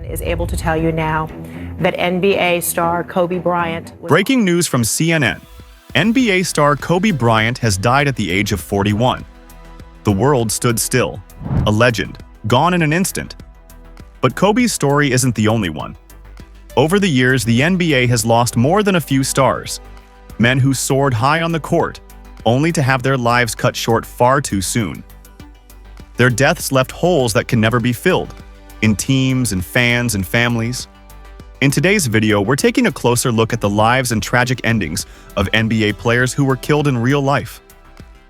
is able to tell you now that NBA star Kobe Bryant was... Breaking news from CNN. NBA star Kobe Bryant has died at the age of 41. The world stood still. A legend, gone in an instant. But Kobe's story isn't the only one. Over the years, the NBA has lost more than a few stars. Men who soared high on the court, only to have their lives cut short far too soon. Their deaths left holes that can never be filled, in teams and fans and families. In today's video, we're taking a closer look at the lives and tragic endings of NBA players who were killed in real life.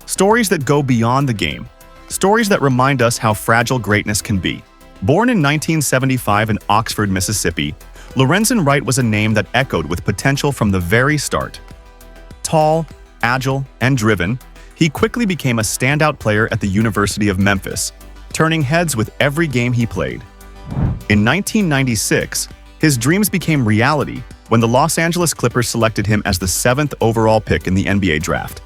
Stories that go beyond the game. Stories that remind us how fragile greatness can be. Born in 1975 in Oxford, Mississippi, Lorenzen Wright was a name that echoed with potential from the very start. Tall, agile, and driven, he quickly became a standout player at the University of Memphis, turning heads with every game he played. In 1996, his dreams became reality when the Los Angeles Clippers selected him as the 7th overall pick in the NBA draft.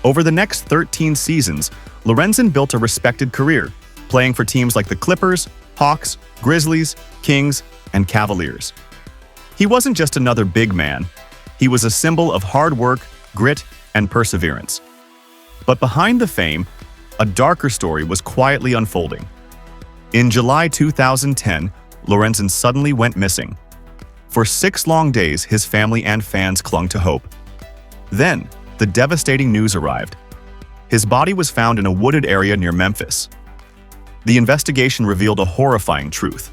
Over the next 13 seasons, Lorenzen built a respected career, playing for teams like the Clippers, Hawks, Grizzlies, Kings, and Cavaliers. He wasn't just another big man. He was a symbol of hard work, grit, and perseverance. But behind the fame, a darker story was quietly unfolding. In July 2010, Lorenzen suddenly went missing. For 6 long days, his family and fans clung to hope. Then, the devastating news arrived. His body was found in a wooded area near Memphis. The investigation revealed a horrifying truth.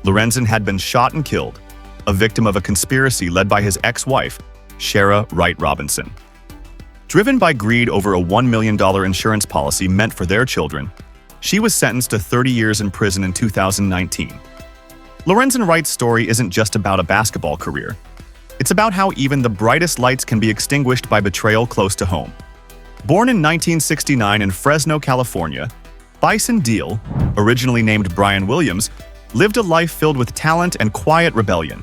Lorenzen had been shot and killed, a victim of a conspiracy led by his ex-wife, Shara Wright Robinson. Driven by greed over a $1 million insurance policy meant for their children, she was sentenced to 30 years in prison in 2019. Lorenzen Wright's story isn't just about a basketball career. It's about how even the brightest lights can be extinguished by betrayal close to home. Born in 1969 in Fresno, California, Bison Deal, originally named Brian Williams, lived a life filled with talent and quiet rebellion.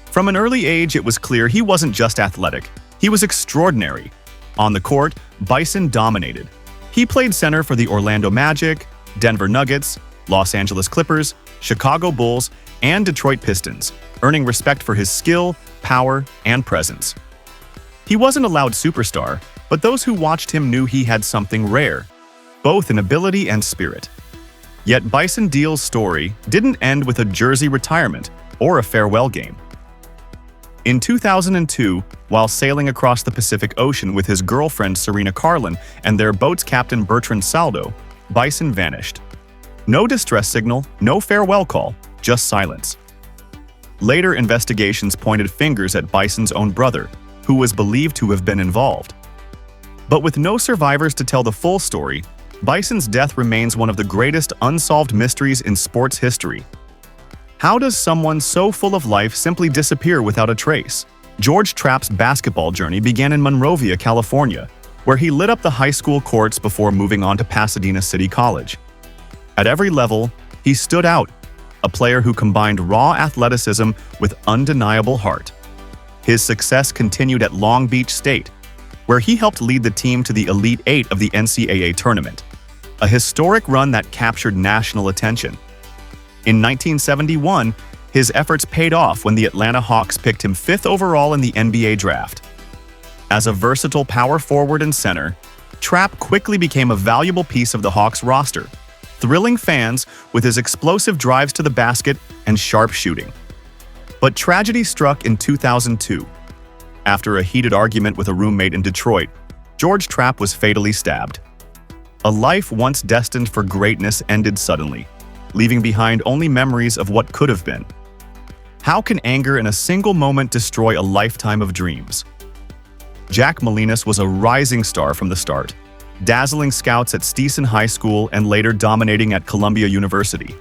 From an early age, it was clear he wasn't just athletic, he was extraordinary. On the court, Bison dominated. He played center for the Orlando Magic, Denver Nuggets, Los Angeles Clippers, Chicago Bulls, and Detroit Pistons, earning respect for his skill, power, and presence. He wasn't a loud superstar, but those who watched him knew he had something rare, both in ability and spirit. Yet Bison Deal's story didn't end with a jersey retirement or a farewell game. In 2002, while sailing across the Pacific Ocean with his girlfriend Serena Carlin and their boat's captain Bertrand Saldo, Bison vanished. No distress signal, no farewell call, just silence. Later investigations pointed fingers at Bison's own brother, who was believed to have been involved. But with no survivors to tell the full story, Bison's death remains one of the greatest unsolved mysteries in sports history. How does someone so full of life simply disappear without a trace? George Trapp's basketball journey began in Monrovia, California, where he lit up the high school courts before moving on to Pasadena City College. At every level, he stood out, a player who combined raw athleticism with undeniable heart. His success continued at Long Beach State, where he helped lead the team to the Elite Eight of the NCAA tournament, a historic run that captured national attention. In 1971, his efforts paid off when the Atlanta Hawks picked him 5th overall in the NBA draft. As a versatile power forward and center, Trapp quickly became a valuable piece of the Hawks roster, thrilling fans with his explosive drives to the basket and sharp shooting. But tragedy struck in 2002. After a heated argument with a roommate in Detroit, George Trapp was fatally stabbed. A life once destined for greatness ended suddenly, leaving behind only memories of what could have been. How can anger in a single moment destroy a lifetime of dreams? Jack Molinas was a rising star from the start, dazzling scouts at Stetson High School and later dominating at Columbia University.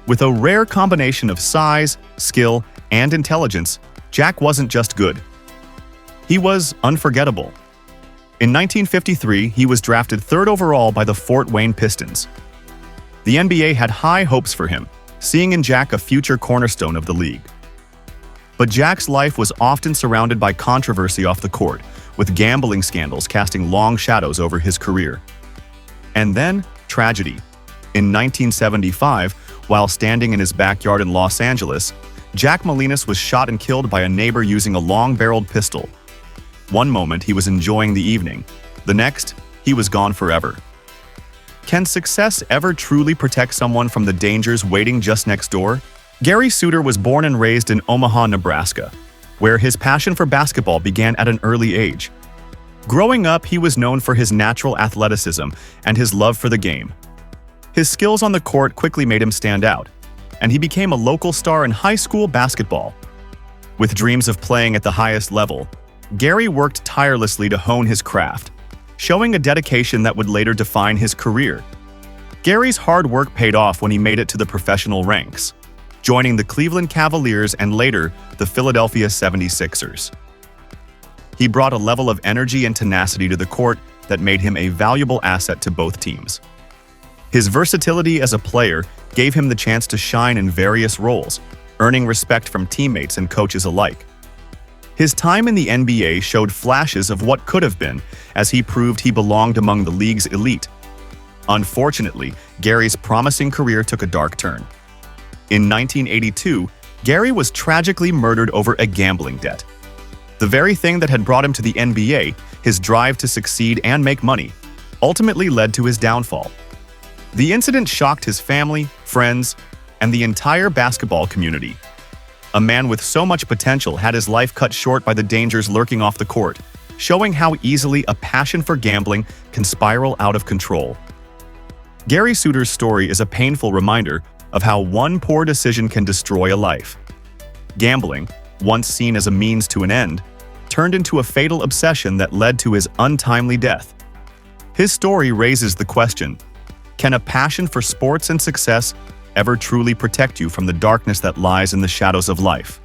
With a rare combination of size, skill, and intelligence, Jack wasn't just good. He was unforgettable. In 1953, he was drafted 3rd overall by the Fort Wayne Pistons. The NBA had high hopes for him, seeing in Jack a future cornerstone of the league. But Jack's life was often surrounded by controversy off the court, with gambling scandals casting long shadows over his career. And then, tragedy. In 1975, while standing in his backyard in Los Angeles, Jack Molinas was shot and killed by a neighbor using a long-barreled pistol. One moment he was enjoying the evening, the next, he was gone forever. Can success ever truly protect someone from the dangers waiting just next door? Gary Suter was born and raised in Omaha, Nebraska, where his passion for basketball began at an early age. Growing up, he was known for his natural athleticism and his love for the game. His skills on the court quickly made him stand out, and he became a local star in high school basketball. With dreams of playing at the highest level, Gary worked tirelessly to hone his craft, showing a dedication that would later define his career. Gary's hard work paid off when he made it to the professional ranks, joining the Cleveland Cavaliers and later the Philadelphia 76ers. He brought a level of energy and tenacity to the court that made him a valuable asset to both teams. His versatility as a player gave him the chance to shine in various roles, earning respect from teammates and coaches alike. His time in the NBA showed flashes of what could have been, as he proved he belonged among the league's elite. Unfortunately, Gary's promising career took a dark turn. In 1982, Gary was tragically murdered over a gambling debt. The very thing that had brought him to the NBA, his drive to succeed and make money, ultimately led to his downfall. The incident shocked his family, friends, and the entire basketball community. A man with so much potential had his life cut short by the dangers lurking off the court, showing how easily a passion for gambling can spiral out of control. Gary Suter's story is a painful reminder of how one poor decision can destroy a life. Gambling, once seen as a means to an end, turned into a fatal obsession that led to his untimely death. His story raises the question, can a passion for sports and success ever truly protect you from the darkness that lies in the shadows of life?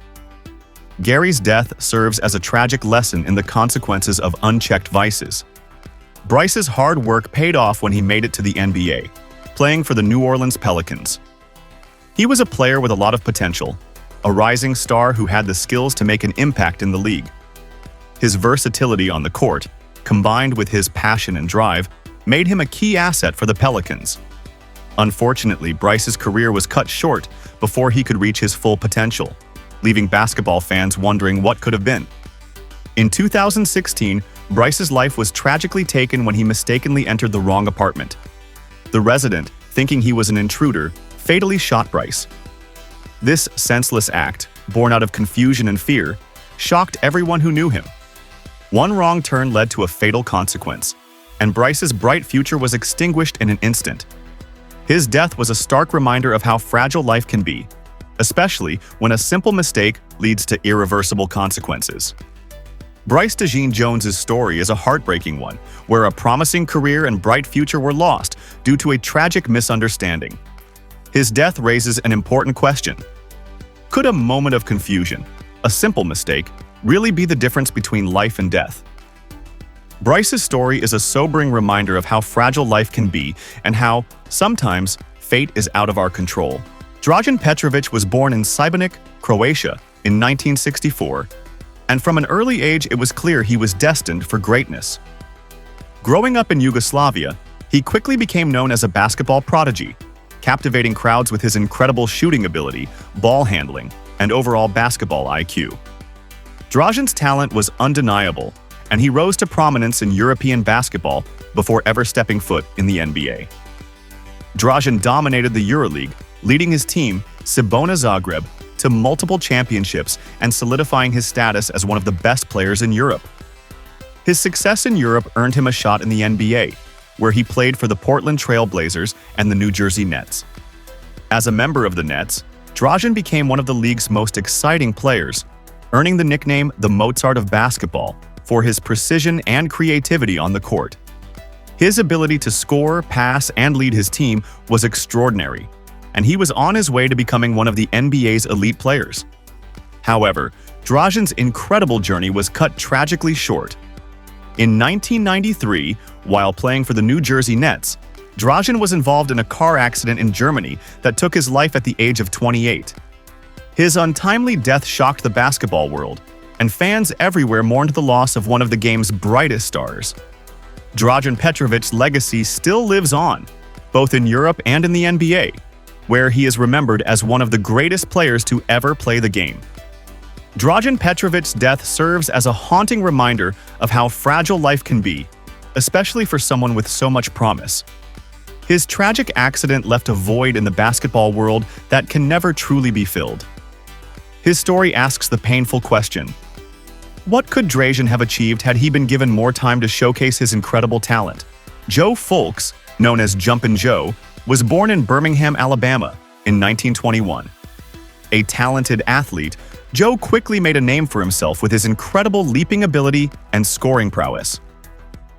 Gary's death serves as a tragic lesson in the consequences of unchecked vices. Bryce's hard work paid off when he made it to the NBA, playing for the New Orleans Pelicans. He was a player with a lot of potential, a rising star who had the skills to make an impact in the league. His versatility on the court, combined with his passion and drive, made him a key asset for the Pelicans. Unfortunately, Bryce's career was cut short before he could reach his full potential, leaving basketball fans wondering what could have been. In 2016, Bryce's life was tragically taken when he mistakenly entered the wrong apartment. The resident, thinking he was an intruder, fatally shot Bryce. This senseless act, born out of confusion and fear, shocked everyone who knew him. One wrong turn led to a fatal consequence, and Bryce's bright future was extinguished in an instant. His death was a stark reminder of how fragile life can be, especially when a simple mistake leads to irreversible consequences. Bryce DeJean Jones's story is a heartbreaking one, where a promising career and bright future were lost due to a tragic misunderstanding. His death raises an important question. Could a moment of confusion, a simple mistake, really be the difference between life and death? Bryce's story is a sobering reminder of how fragile life can be and how, sometimes, fate is out of our control. Dragan Petrovic was born in Šibenik, Croatia, in 1964, and from an early age it was clear he was destined for greatness. Growing up in Yugoslavia, he quickly became known as a basketball prodigy, captivating crowds with his incredible shooting ability, ball handling, and overall basketball IQ. Dragan's talent was undeniable, and he rose to prominence in European basketball before ever stepping foot in the NBA. Dragan dominated the EuroLeague, leading his team, Cibona Zagreb, to multiple championships and solidifying his status as one of the best players in Europe. His success in Europe earned him a shot in the NBA, where he played for the Portland Trail Blazers and the New Jersey Nets. As a member of the Nets, Dragan became one of the league's most exciting players, earning the nickname the Mozart of basketball for his precision and creativity on the court. His ability to score, pass, and lead his team was extraordinary, and he was on his way to becoming one of the NBA's elite players. However, Dragan's incredible journey was cut tragically short. In 1993, while playing for the New Jersey Nets, Dragan was involved in a car accident in Germany that took his life at the age of 28. His untimely death shocked the basketball world, and fans everywhere mourned the loss of one of the game's brightest stars. Dragan Petrovic's legacy still lives on, both in Europe and in the NBA, where he is remembered as one of the greatest players to ever play the game. Dragan Petrovic's death serves as a haunting reminder of how fragile life can be, especially for someone with so much promise. His tragic accident left a void in the basketball world that can never truly be filled. His story asks the painful question: what could Dragan have achieved had he been given more time to showcase his incredible talent? Joe Fulks, known as Jumpin' Joe, was born in Birmingham, Alabama, in 1921. A talented athlete, Joe quickly made a name for himself with his incredible leaping ability and scoring prowess.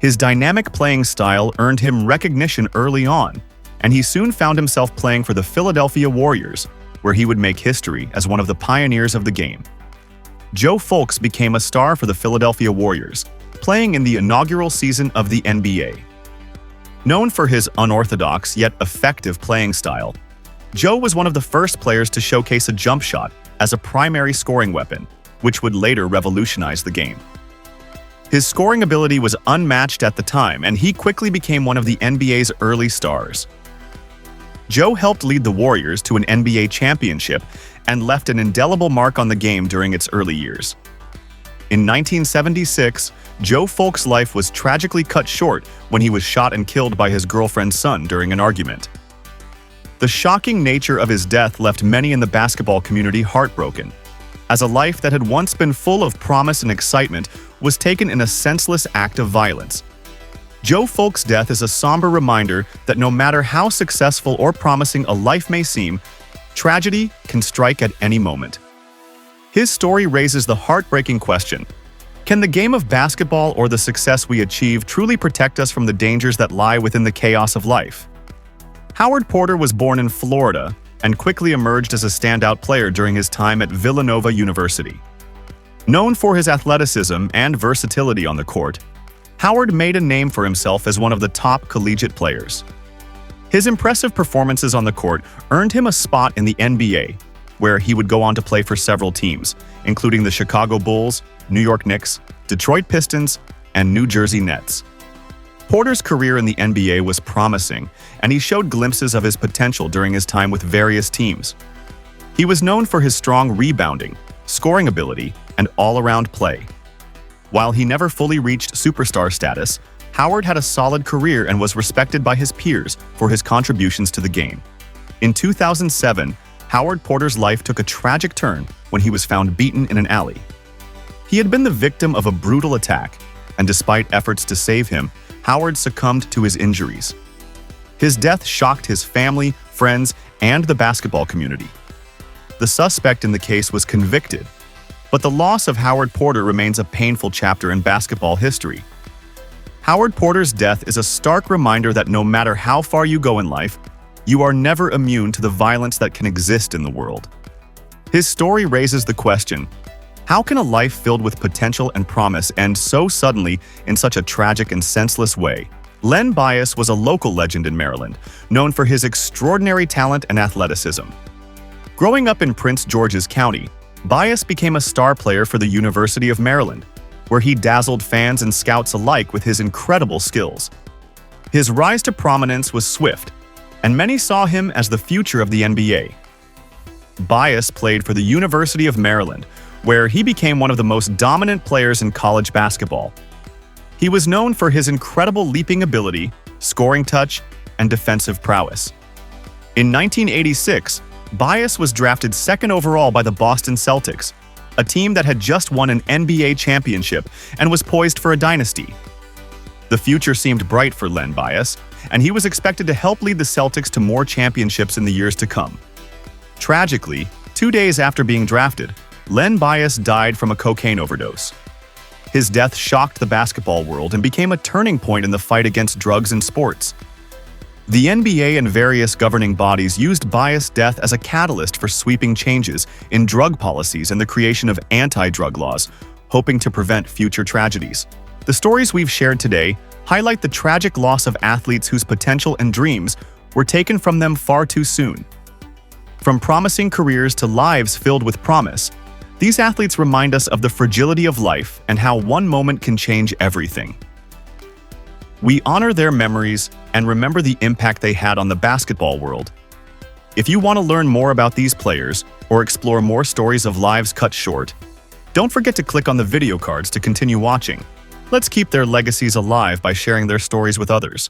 His dynamic playing style earned him recognition early on, and he soon found himself playing for the Philadelphia Warriors, where he would make history as one of the pioneers of the game. Joe Fulks became a star for the Philadelphia Warriors, playing in the inaugural season of the NBA. Known for his unorthodox yet effective playing style, Joe was one of the first players to showcase a jump shot as a primary scoring weapon, which would later revolutionize the game. His scoring ability was unmatched at the time, and he quickly became one of the NBA's early stars. Joe helped lead the Warriors to an NBA championship and left an indelible mark on the game during its early years. In 1976, Joe Fulks' life was tragically cut short when he was shot and killed by his girlfriend's son during an argument. The shocking nature of his death left many in the basketball community heartbroken, as a life that had once been full of promise and excitement was taken in a senseless act of violence. Joe Fulks' death is a somber reminder that no matter how successful or promising a life may seem, tragedy can strike at any moment. His story raises the heartbreaking question: can the game of basketball or the success we achieve truly protect us from the dangers that lie within the chaos of life? Howard Porter was born in Florida and quickly emerged as a standout player during his time at Villanova University. Known for his athleticism and versatility on the court, Howard made a name for himself as one of the top collegiate players. His impressive performances on the court earned him a spot in the NBA, where he would go on to play for several teams, including the Chicago Bulls, New York Knicks, Detroit Pistons, and New Jersey Nets. Porter's career in the NBA was promising, and he showed glimpses of his potential during his time with various teams. He was known for his strong rebounding, scoring ability, and all-around play. While he never fully reached superstar status, Howard had a solid career and was respected by his peers for his contributions to the game. In 2007, Howard Porter's life took a tragic turn when he was found beaten in an alley. He had been the victim of a brutal attack, and despite efforts to save him, Howard succumbed to his injuries. His death shocked his family, friends, and the basketball community. The suspect in the case was convicted, but the loss of Howard Porter remains a painful chapter in basketball history. Howard Porter's death is a stark reminder that no matter how far you go in life, you are never immune to the violence that can exist in the world. His story raises the question: how can a life filled with potential and promise end so suddenly in such a tragic and senseless way? Len Bias was a local legend in Maryland, known for his extraordinary talent and athleticism. Growing up in Prince George's County, Bias became a star player for the University of Maryland, where he dazzled fans and scouts alike with his incredible skills. His rise to prominence was swift, and many saw him as the future of the NBA. Bias played for the University of Maryland, where he became one of the most dominant players in college basketball. He was known for his incredible leaping ability, scoring touch, and defensive prowess. In 1986, Bias was drafted second overall by the Boston Celtics, a team that had just won an NBA championship and was poised for a dynasty. The future seemed bright for Len Bias, and he was expected to help lead the Celtics to more championships in the years to come. Tragically, 2 days after being drafted, Len Bias died from a cocaine overdose. His death shocked the basketball world and became a turning point in the fight against drugs in sports. The NBA and various governing bodies used Bias' death as a catalyst for sweeping changes in drug policies and the creation of anti-drug laws, hoping to prevent future tragedies. The stories we've shared today highlight the tragic loss of athletes whose potential and dreams were taken from them far too soon. From promising careers to lives filled with promise, these athletes remind us of the fragility of life and how one moment can change everything. We honor their memories and remember the impact they had on the basketball world. If you want to learn more about these players or explore more stories of lives cut short, don't forget to click on the video cards to continue watching. Let's keep their legacies alive by sharing their stories with others.